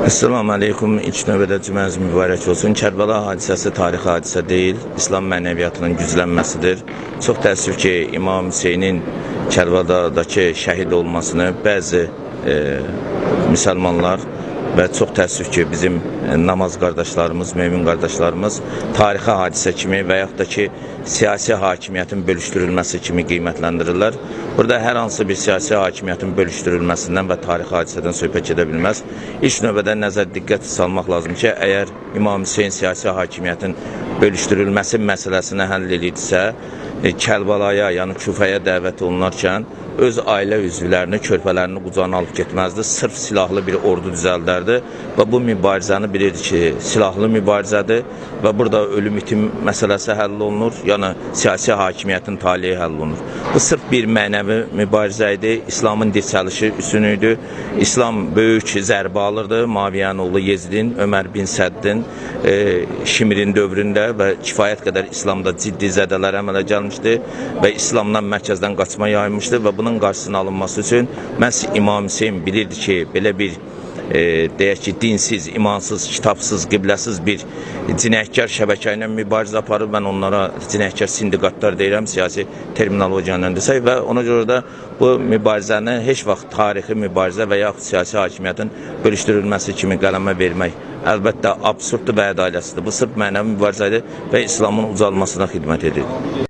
Esselamu Aleyküm. İlk növbədə cümləniz mübarək olsun. Kərbəla hadisəsi tarixi hadisə deyil, İslam mənəviyyatının güclənməsidir. Çox təəssüf ki, İmam Hüseynin Kərbələdəki şəhid olmasını bəzi müsəlmanlar və çox təəssüf ki, bizim namaz qardaşlarımız, mömin qardaşlarımız tarixi hadisə kimi və yaxud da ki, siyasi hakimiyyətin bölüşdürülməsi kimi qiymətləndirirlər. Burada hər hansı bir siyasi hakimiyyətin bölüşdürülməsindən və tarixi hadisədən söhbət edə bilməz. İlk növbədə nəzər diqqət salmaq lazım ki, əgər İmam Hüseyin siyasi hakimiyyətin bölüşdürülməsi məsələsini həll edirsə, Kərbalaya, yəni Küfəyə dəvət olunarkən öz ailə üzvlərini, körpələrini qucağına alıb getməzdi. Sırf silahlı bir ordu düzəldərdi və bu mübarizəni bilirdi ki, silahlı mübarizədir və burada ölüm itim məsələsi həll olunur, yəni siyasi hakimiyyətin taleyi həll olunur. Bu sırf bir mənəvi mübarizə idi, İslamın dirçəlişi üstünü idi. İslam böyük zərbə alırdı, Maviyən oğlu Yezidin, Ömər bin Səddin, Şimrin dövründə və kifayət qədər İslamda ciddi zədələr əmələ gəlmişdi və İslamdan mərkəzdən qaçma yayılmışdı və bunun qarşısının alınması üçün məhz İmam Hüseyin bilirdi ki, belə bir deyək ki, dinsiz, imansız, kitabsız, qibləsiz bir cinayətkar şəbəkə ilə mübarizə aparıb, mən onlara cinayətkar sindiqatlar deyirəm, siyasi terminologiyanı desək və ona görə də bu mübarizəni heç vaxt tarixi mübarizə və yaxud siyasi hakimiyyətin bölüşdürülməsi kimi qələmə vermək əlbəttə absurddur və ədaləsidir. Bu sırf mənəvi mübarizədir və İslamın ucalmasına xidmət edir.